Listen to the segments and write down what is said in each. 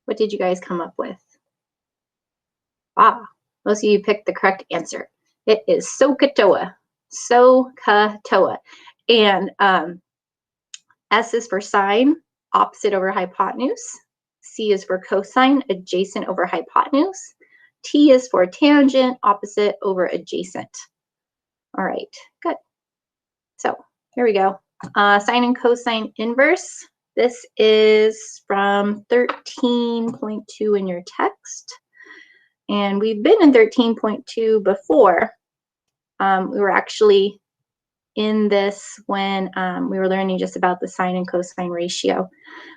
What did you guys come up with? Ah, most of you picked the correct answer. It is SOHCAHTOA. SOHCAHTOA. And S is for sine, opposite over hypotenuse. C is for cosine, adjacent over hypotenuse. T is for tangent, opposite over adjacent. All right, good. So here we go. Sine and cosine inverse. This is from 13.2 in your text. And we've been in 13.2 before. We were actually in this when we were learning just about the sine and cosine ratio.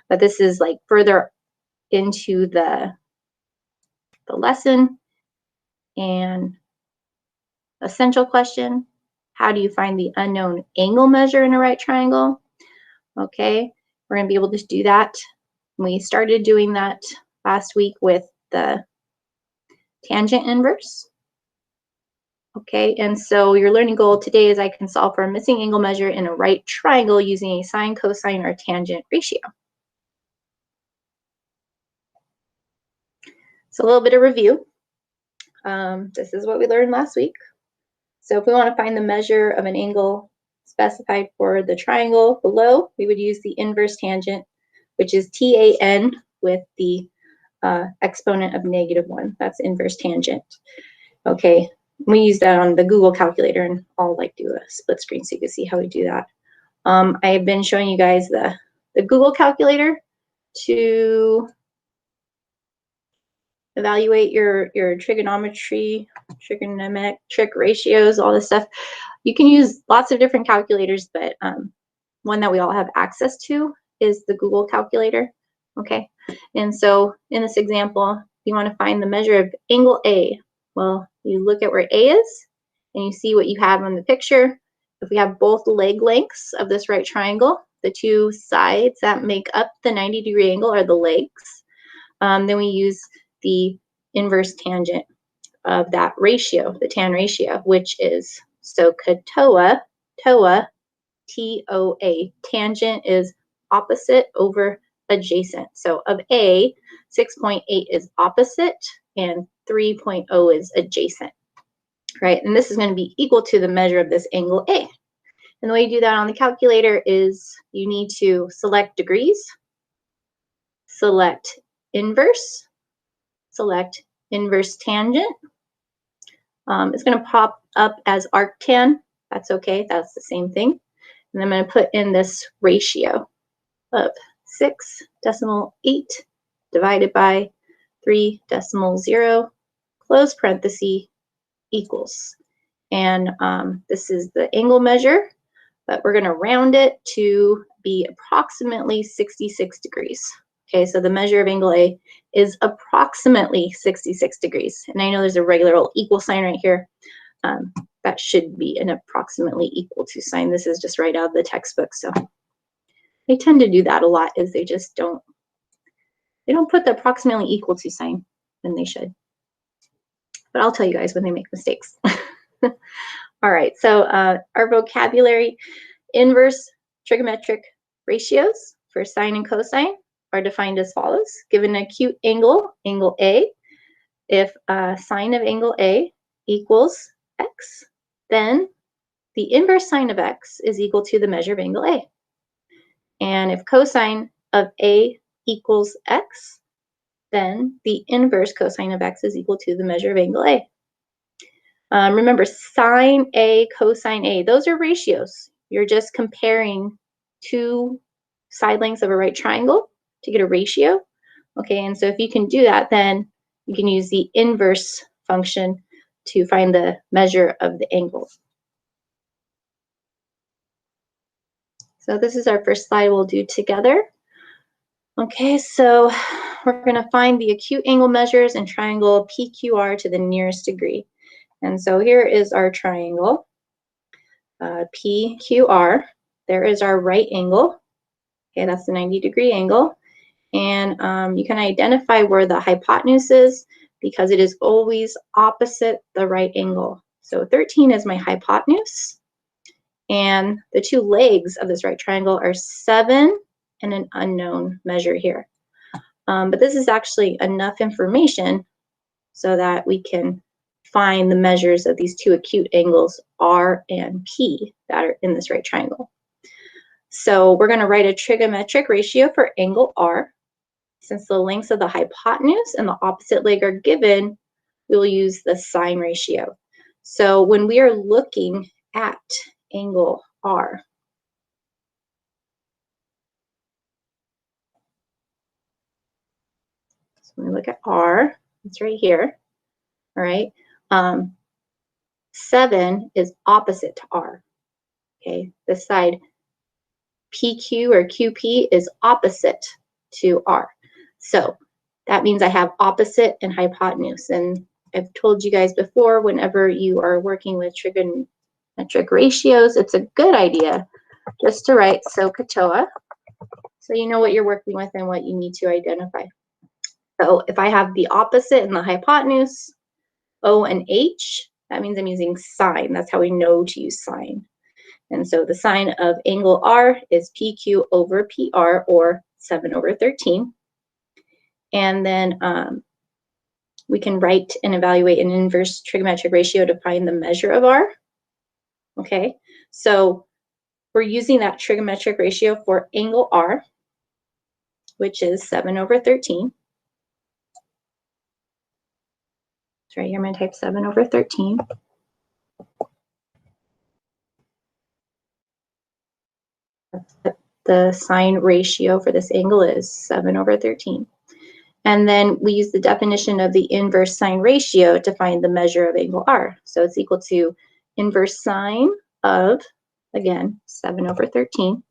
But this is like further into the lesson. And essential question, how do you find the unknown angle measure in a right triangle? Okay, we're going to be able to do that. We started doing that last week with the tangent inverse. Okay, and so your learning goal today is I can solve for a missing angle measure in a right triangle using a sine, cosine, or tangent ratio. So a little bit of review. This is what we learned last week. So if we want to find the measure of an angle specified for the triangle below, we would use the inverse tangent, which is tan with the exponent of -1. That's inverse tangent. Okay, we use that on the Google calculator, and I'll like do a split screen so you can see how we do that. I've been showing you guys the Google calculator to evaluate your trigonometric ratios, all this stuff. You can use lots of different calculators, but one that we all have access to is the Google calculator. Okay, and so in this example, you want to find the measure of angle A. Well, you look at where A is, and you see what you have on the picture. If we have both leg lengths of this right triangle, the two sides that make up the 90-degree angle are the legs. Then we use the inverse tangent of that ratio, the tan ratio, which is SOHCAHTOA, TOA, T-O-A. Tangent is opposite over adjacent. So of A, 6.8 is opposite and 3.0 is adjacent, right? And this is going to be equal to the measure of this angle A. And the way you do that on the calculator is you need to select degrees, select inverse, select inverse tangent. It's going to pop up as arctan. That's okay. That's the same thing. And I'm going to put in this ratio of 6.8 divided by 3.0, close parenthesis, equals. And this is the angle measure, but we're going to round it to be approximately 66 degrees. Okay, so the measure of angle A is approximately 66 degrees. And I know there's a regular old equal sign right here. That should be an approximately equal to sign. This is just right out of the textbook. So they tend to do that a lot, is they just don't put the approximately equal to sign when they should. But I'll tell you guys when they make mistakes. All right, so our vocabulary: inverse trigonometric ratios for sine and cosine are defined as follows. Given an acute angle, angle A, if sine of angle A equals x, then the inverse sine of x is equal to the measure of angle A. And if cosine of A equals x, then the inverse cosine of x is equal to the measure of angle A. Remember, sine A, cosine A, those are ratios. You're just comparing two side lengths of a right triangle to get a ratio. Okay, and so if you can do that, then you can use the inverse function to find the measure of the angle. So this is our first slide we'll do together. Okay, so we're going to find the acute angle measures in triangle PQR to the nearest degree. And so here is our triangle, PQR. There is our right angle. Okay, that's the 90-degree angle. And you can identify where the hypotenuse is because it is always opposite the right angle. So 13 is my hypotenuse. And the two legs of this right triangle are 7 and an unknown measure here. But this is actually enough information so that we can find the measures of these two acute angles R and P that are in this right triangle. So we're going to write a trigonometric ratio for angle R. Since the lengths of the hypotenuse and the opposite leg are given, we'll use the sine ratio. So when we are looking at angle R, so when we look at R, it's right here, all right? 7 is opposite to R, okay? This side PQ or QP is opposite to R. So that means I have opposite and hypotenuse. And I've told you guys before, whenever you are working with trigonometric ratios, it's a good idea just to write SOHCAHTOA, so you know what you're working with and what you need to identify. So if I have the opposite and the hypotenuse, O and H, that means I'm using sine. That's how we know to use sine. And so the sine of angle R is PQ over PR, or 7 over 13. And then we can write and evaluate an inverse trigonometric ratio to find the measure of R. Okay, so we're using that trigonometric ratio for angle R, which is 7 over 13. So right here, I'm going to type 7 over 13. The sine ratio for this angle is 7 over 13. And then we use the definition of the inverse sine ratio to find the measure of angle R. So it's equal to inverse sine of, again, 7 over 13.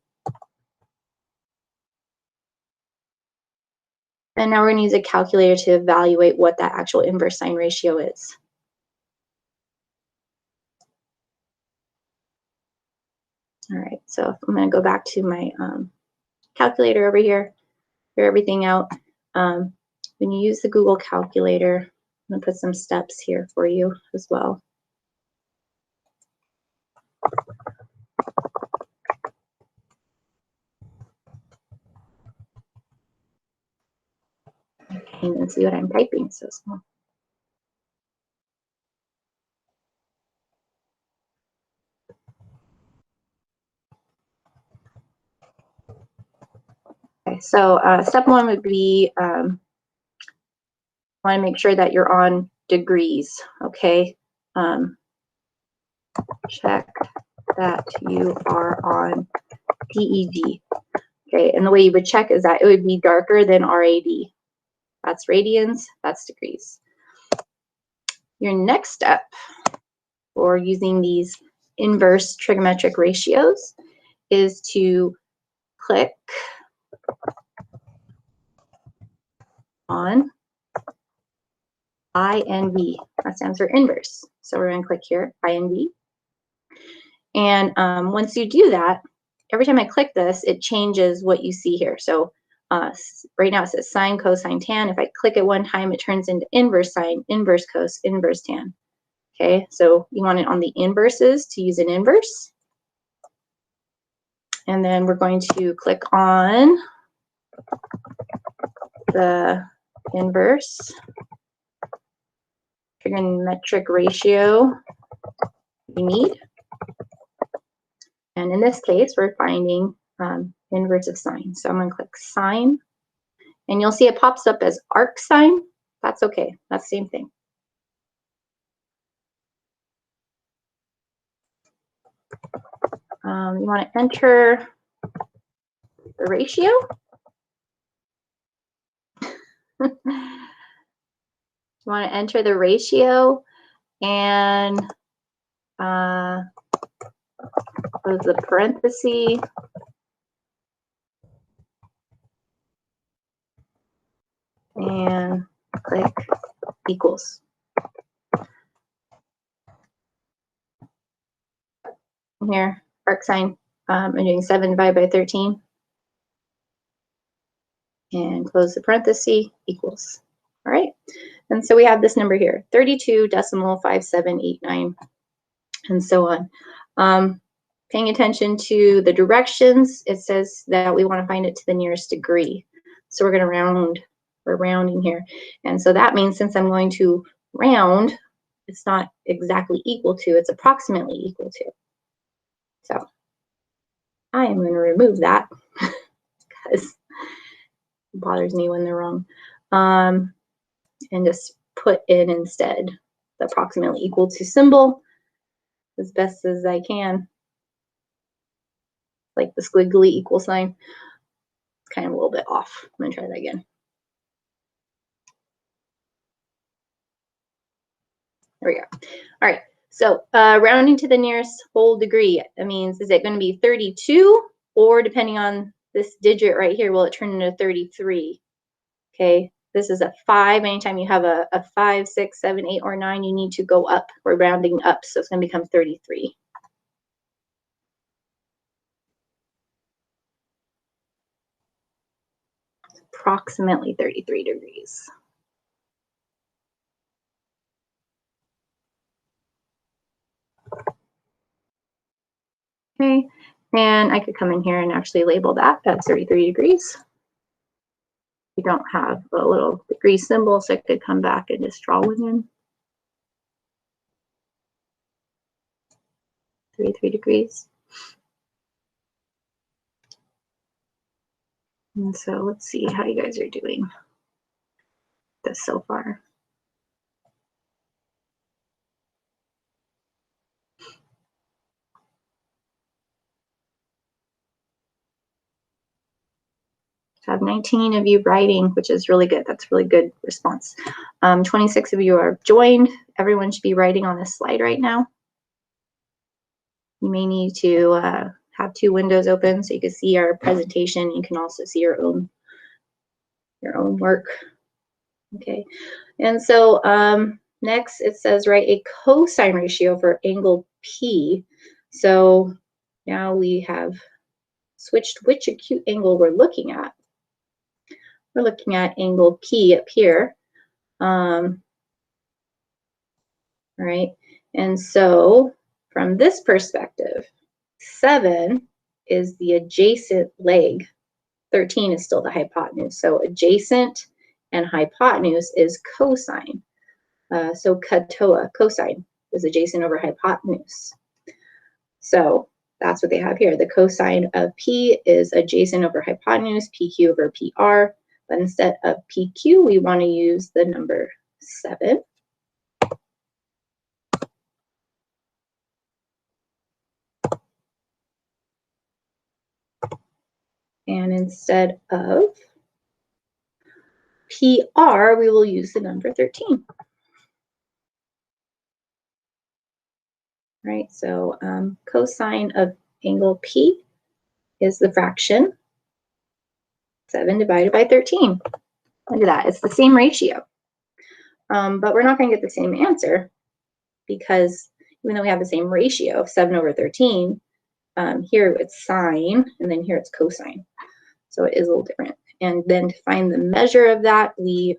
And now we're going to use a calculator to evaluate what that actual inverse sine ratio is. All right, so I'm going to go back to my calculator over here, figure everything out. When you use the Google calculator, I'm going to put some steps here for you as well. And then see what I'm typing so small. Okay, so step 1 would be want to make sure that you're on degrees, okay? Check that you are on DED. Okay, and the way you would check is that it would be darker than RAD. That's radians, that's degrees. Your next step for using these inverse trigonometric ratios is to click on I and V. That stands for inverse. So we're going to click here, I and V. And once you do that, every time I click this, it changes what you see here. So right now it says sine, cosine, tan. If I click it one time, it turns into inverse sine, inverse cos, inverse tan. Okay, so you want it on the inverses to use an inverse. And then we're going to click on the inverse trigonometric ratio we need. And in this case, we're finding inverse of sine. So I'm going to click sine, and you'll see it pops up as arc sine. That's okay. That's the same thing. You want to enter the ratio. You want to enter the ratio and close the parenthesis. And click equals. Here, arc sine, I'm doing 7 divided by 13. And close the parenthesis, equals. All right, and so we have this number here, 32.5789, and so on. Paying attention to the directions, it says that we want to find it to the nearest degree. So we're going to round We're rounding here. And so that means since I'm going to round, it's not exactly equal to, it's approximately equal to. So I am going to remove that because it bothers me when they're wrong. And just put in instead the approximately equal to symbol as best as I can. Like the squiggly equal sign. It's kind of a little bit off. I'm going to try that again. There we go. All right. So rounding to the nearest whole degree, that means, is it going to be 32? Or depending on this digit right here, will it turn into 33? Okay. This is a 5. Anytime you have a 5, 6, 7, 8, or 9, you need to go up. We're rounding up. So it's going to become 33. Approximately 33 degrees. Okay, and I could come in here and actually label that as 33 degrees. We don't have a little degree symbol, so I could come back and just draw one in. 33 degrees. And so let's see how you guys are doing this so far. I have 19 of you writing, which is really good. That's a really good response. 26 of you are joined. Everyone should be writing on this slide right now. You may need to have 2 windows open so you can see our presentation. You can also see your own work. Okay, and so next it says write a cosine ratio for angle P. So now we have switched which acute angle we're looking at. We're looking at angle P up here. All right, and so from this perspective, 7 is the adjacent leg. 13 is still the hypotenuse. So adjacent and hypotenuse is cosine. So katoa, cosine, is adjacent over hypotenuse. So that's what they have here. The cosine of P is adjacent over hypotenuse, PQ over PR. But instead of PQ, we want to use the number 7. And instead of PR, we will use the number 13. Right, so cosine of angle P is the fraction 7 divided by 13. Look at that, it's the same ratio. But we're not going to get the same answer because even though we have the same ratio of 7 over 13, here it's sine, and then here it's cosine. So it is a little different. And then to find the measure of that, we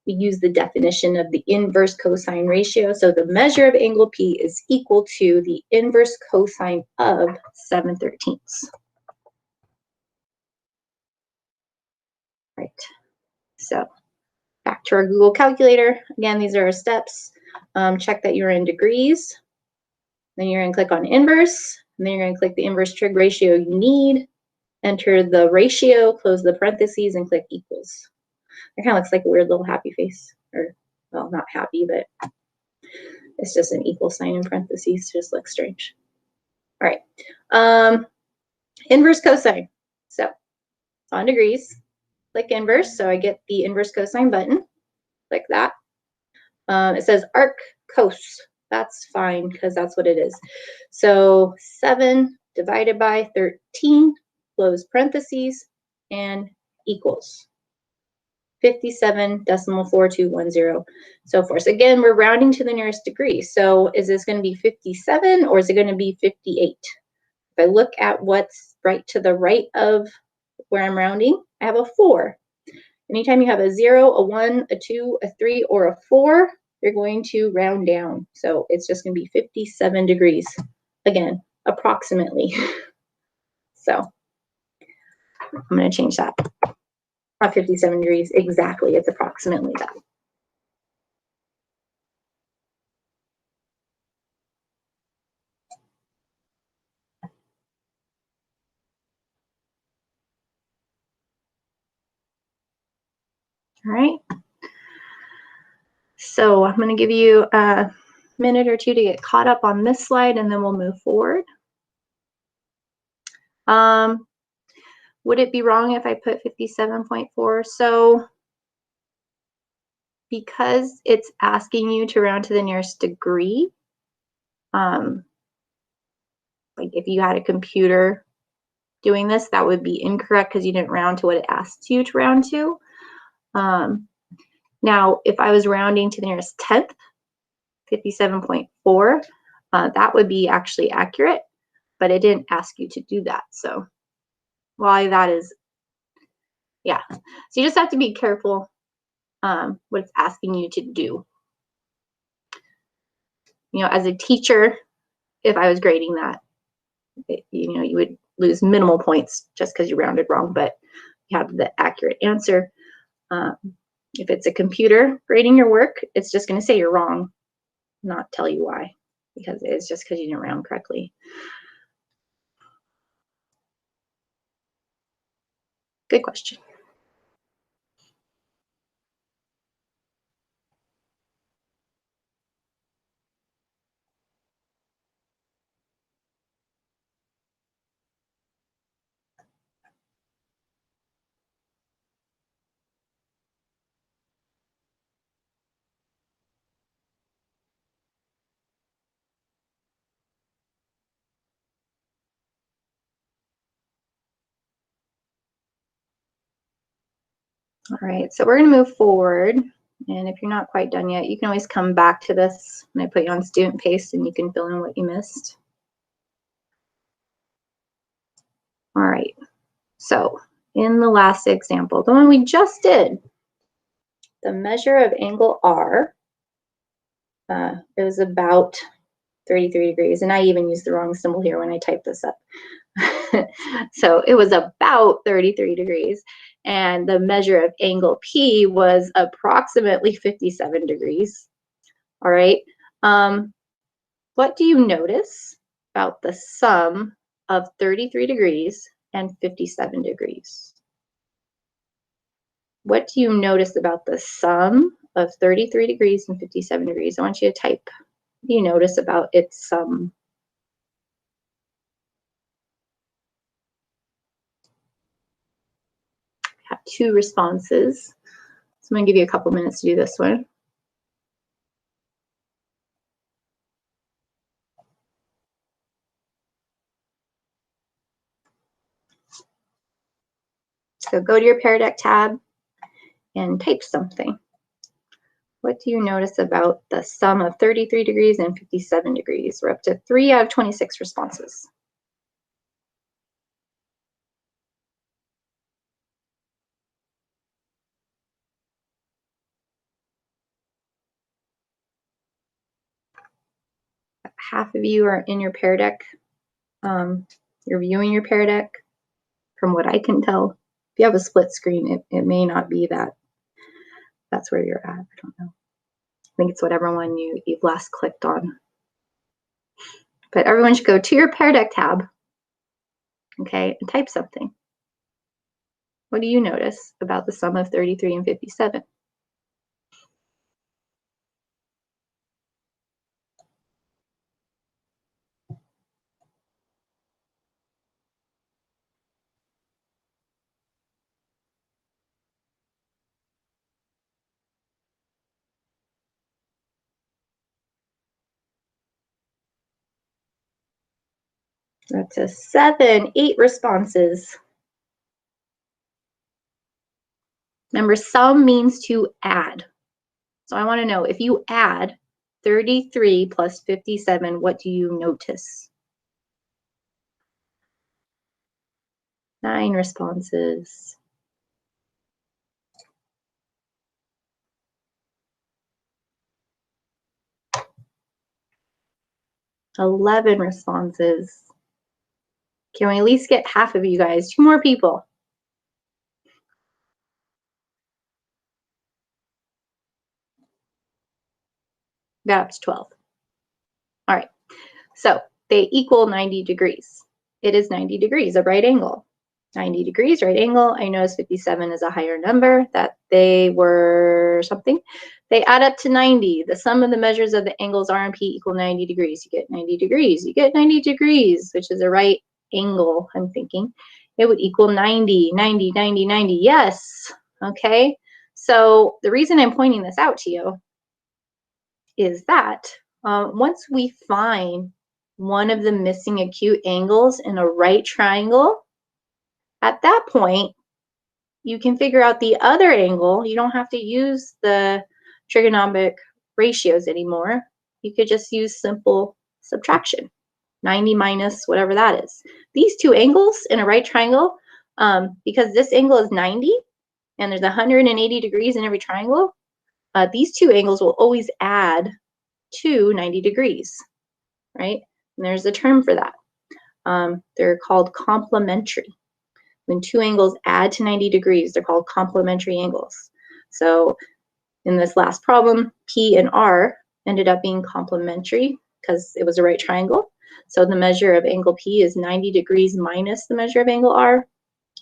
use the definition of the inverse cosine ratio. So the measure of angle P is equal to the inverse cosine of 7/13. Right. So back to our Google calculator. Again, these are our steps. Check that you're in degrees. Then you're going to click on inverse. And then you're going to click the inverse trig ratio you need. Enter the ratio, close the parentheses, and click equals. It kind of looks like a weird little happy face. Or, well, not happy, but it's just an equal sign in parentheses. It just looks strange. All right. Inverse cosine. So on degrees, click inverse. So I get the inverse cosine button. Click that. It says arc cos. That's fine because that's what it is. So 7 divided by 13, close parentheses, and equals 57.4210, so forth. So again, we're rounding to the nearest degree. So is this going to be 57 or is it going to be 58? If I look at what's right to the right of where I'm rounding, I have a 4. Anytime you have a 0, a 1, a 2, a 3, or a 4, you're going to round down. So it's just going to be 57 degrees. Again, approximately. So I'm going to change that. not 57 degrees exactly. It's approximately that. All right. So I'm going to give you a minute or two to get caught up on this slide, and then we'll move forward. Would it be wrong if I put 57.4? So because it's asking you to round to the nearest degree, like if you had a computer doing this, that would be incorrect because you didn't round to what it asked you to round to. Now, if I was rounding to the nearest tenth, 57.4, that would be actually accurate, but it didn't ask you to do that. So why that is, yeah. So you just have to be careful what it's asking you to do. You know, as a teacher, if I was grading that, you know, you would lose minimal points just because you rounded wrong, but you have the accurate answer. If it's a computer grading your work, it's just going to say you're wrong, not tell you why, because it's just because you didn't round correctly. Good question. All right, so we're going to move forward. And if you're not quite done yet, you can always come back to this when I put you on student pace and you can fill in what you missed. All right, so in the last example, the one we just did, the measure of angle R, it was about 33 degrees. And I even used the wrong symbol here when I typed this up. So it was about 33 degrees. And the measure of angle P was approximately 57 degrees. All right. What do you notice about the sum of 33 degrees and 57 degrees? What do you notice about the sum of 33 degrees and 57 degrees? I want you to type. What do you notice about its sum? I have two responses. So I'm going to give you a couple minutes to do this one. So go to your Pear Deck tab and type something. What do you notice about the sum of 33 degrees and 57 degrees? We're up to 3 out of 26 responses. Half of you are in your Pear Deck. You're viewing your Pear Deck. From what I can tell, if you have a split screen, it may not be that. That's where you're at. I don't know. I think it's whatever one you've last clicked on. But everyone should go to your Pear Deck tab, okay, and type something. What do you notice about the sum of 33 and 57? That's a 7, 8 responses. Remember, sum means to add. So I want to know, if you add 33 plus 57, what do you notice? 9 responses. $11 responses. Can we at least get half of you guys? 2 more people. got up to 12. All right, so they equal 90 degrees. It is 90 degrees, a right angle. 90 degrees, right angle. I noticed 57 is a higher number, that they were something. They add up to 90. The sum of the measures of the angles R and P equal 90 degrees. You get 90 degrees. You get 90 degrees, which is a right angle, I'm thinking. It would equal 90, 90, 90, 90. Yes. Okay. So the reason I'm pointing this out to you is that once we find one of the missing acute angles in a right triangle, at that point, you can figure out the other angle. You don't have to use the trigonometric ratios anymore. You could just use simple subtraction, 90 minus whatever that is. These two angles in a right triangle, because this angle is 90 and there's 180 degrees in every triangle, these two angles will always add to 90 degrees, right? And there's a term for that. They're called complementary. When two angles add to 90 degrees, they're called complementary angles. So in this last problem, P and R ended up being complementary because it was a right triangle. So the measure of angle P is 90 degrees minus the measure of angle R,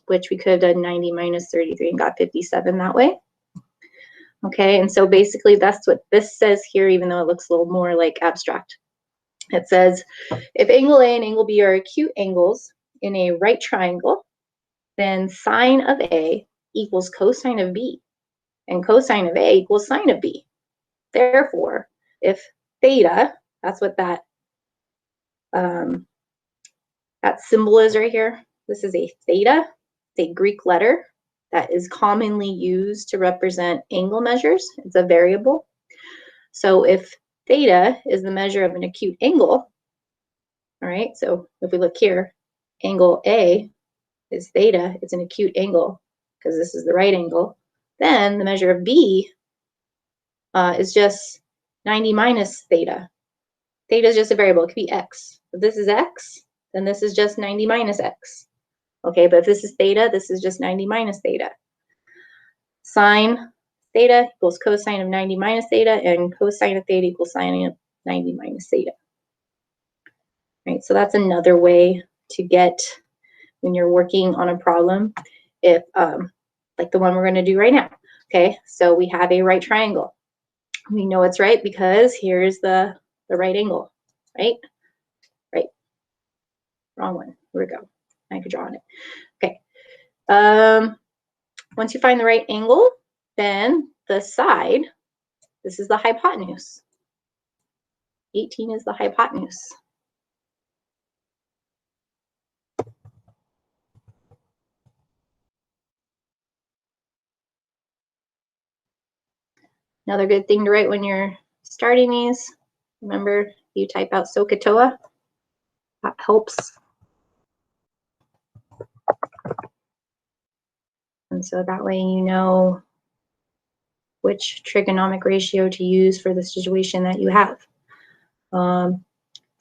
which we could have done 90 minus 33 and got 57 that way. Okay, and so basically that's what this says here, even though it looks a little more like abstract. It says, if angle A and angle B are acute angles in a right triangle, then sine of A equals cosine of B, and cosine of A equals sine of B. Therefore, if theta, that's what that symbol is right here. This is a theta. It's a Greek letter that is commonly used to represent angle measures. It's a variable. So if theta is the measure of an acute angle, all right, so if we look here, angle A is theta, it's an acute angle because this is the right angle, then the measure of B is just 90 minus theta. Theta is just a variable, it could be x. If this is x, then this is just 90 minus x. Okay, but if this is theta, this is just 90 minus theta. Sine theta equals cosine of 90 minus theta, and cosine of theta equals sine of 90 minus theta. Right, so that's another way to get, when you're working on a problem, if like the one we're going to do right now. Okay, so we have a right triangle. We know it's right because here's the right angle, right? Right. Wrong one. Here we go. I could draw on it. Okay. Once you find the right angle, then the side, this is the hypotenuse. 18 is the hypotenuse. Another good thing to write when you're starting these, remember, you type out SOHCAHTOA. That helps. And so that way you know which trigonomic ratio to use for the situation that you have. We're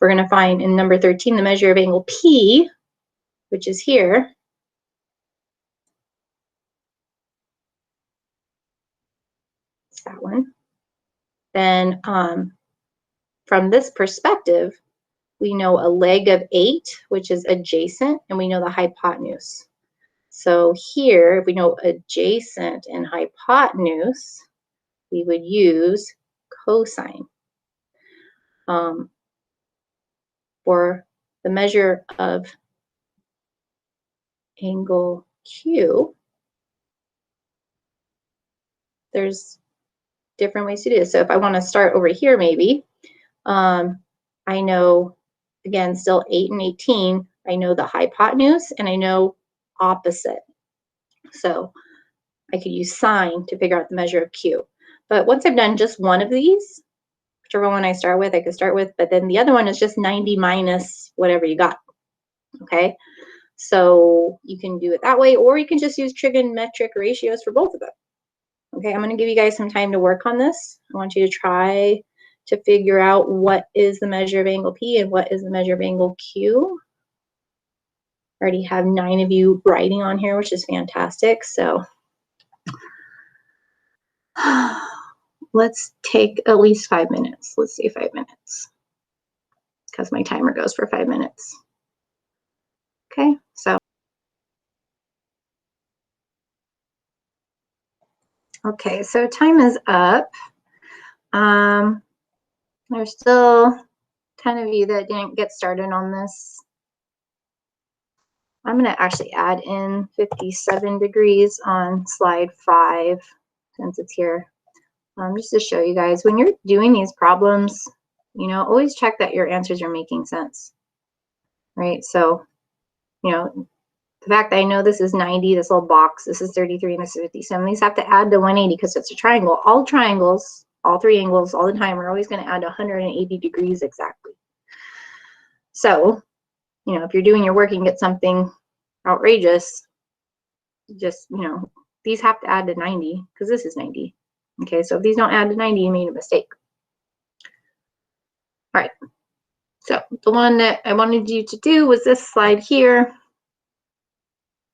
going to find in number 13 the measure of angle P, which is here. It's that one. Then from this perspective, we know a leg of 8, which is adjacent, and we know the hypotenuse. So here, if we know adjacent and hypotenuse, we would use cosine. For the measure of angle Q, there's different ways to do this. So if I want to start over here, maybe, I know, again, still 8 and 18, I know the hypotenuse and I know opposite. So I could use sine to figure out the measure of Q. But once I've done just one of these, whichever one I start with, I could start with, but then the other one is just 90 minus whatever you got, okay? So you can do it that way, or you can just use trigonometric ratios for both of them. Okay, I'm going to give you guys some time to work on this. I want you to try to figure out what is the measure of angle P and what is the measure of angle Q. I already have 9 of you writing on here, which is fantastic. So let's take at least 5 minutes. Let's say 5 minutes because my timer goes for 5 minutes. Okay, so. Okay, so time is up. There's still 10 of you that didn't get started on this. I'm going to actually add in 57 degrees on slide 5 since it's here. Just to show you guys, when you're doing these problems, you know, always check that your answers are making sense, right? So, you know, the fact that I know this is 90, this little box, this is 33, and this is 57, these have to add to 180 because it's a triangle. All triangles, all three angles, all the time, are always going to add to 180 degrees exactly. So, you know, if you're doing your work and get something outrageous, just, you know, these have to add to 90 because this is 90. Okay, so if these don't add to 90, you made a mistake. All right, so the one that I wanted you to do was this slide here.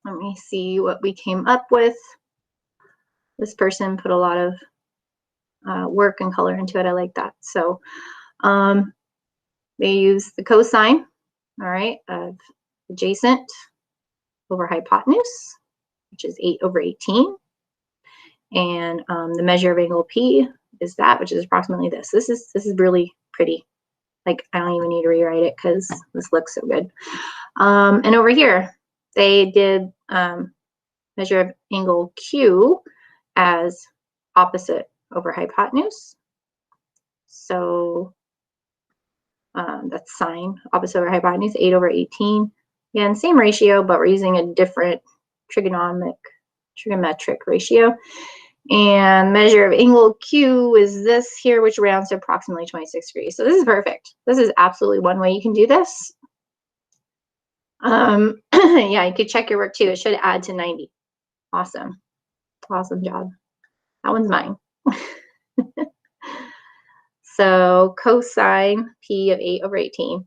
Let me see what we came up with. This person put a lot of work and color into it. I like that. So they use the cosine, all right, of adjacent over hypotenuse, which is 8/18. And the measure of angle P is that, which is approximately this. This is really pretty. Like, I don't even need to rewrite it because this looks so good. And over here, they did measure of angle Q as opposite over hypotenuse. So that's sine, opposite over hypotenuse, 8/18. Again, same ratio, but we're using a different trigonometric ratio. And measure of angle Q is this here, which rounds to approximately 26 degrees. So this is perfect. This is absolutely one way you can do this. Yeah, you could check your work too. It should add to 90. Awesome. Awesome job. That one's mine. So cosine P of 8/18.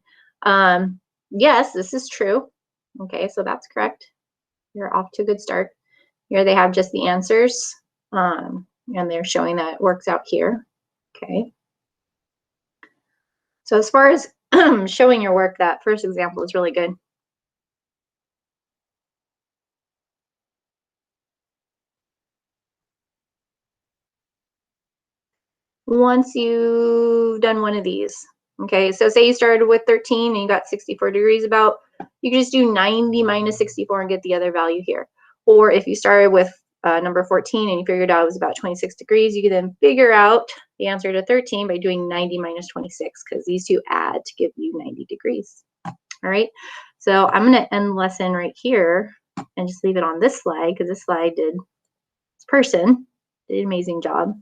Yes, this is true. Okay, so that's correct. You're off to a good start. Here they have just the answers. And they're showing that it works out here. Okay. So as far as showing your work, that first example is really good. Once you've done one of these, okay, so say you started with 13 and you got 64 degrees about, you can just do 90 minus 64 and get the other value here. Or if you started with number 14 and you figured out it was about 26 degrees, you can then figure out the answer to 13 by doing 90 minus 26 because these two add to give you 90 degrees. All right, so I'm going to end the lesson right here and just leave it on this slide because this slide this person did an amazing job.